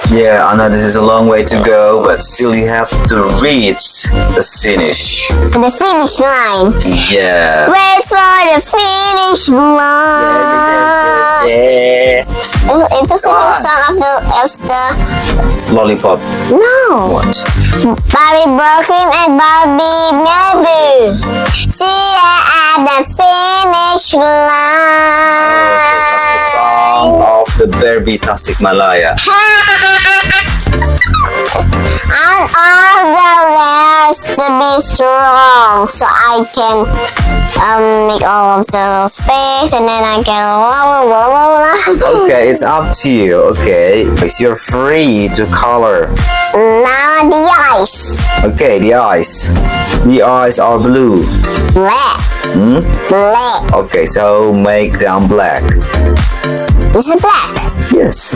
Yeah, I know this is a long way to go, but still you have to reach the finish. The finish line. Yeah. Wait for the finish line. Yeah. Itu satu song after Lollipop. No. What? Barbie Brooklyn and Barbie Malibu. See her at the finish line. Song of the Barbie Tasikmalaya. And all the layers to be strong, so I can make all of the space, and then I can Okay, it's up to you. Okay, so you're free to color. Now the eyes. Okay, the eyes. The eyes are blue. Black. Black. Okay, so make them black. This is black. Yes.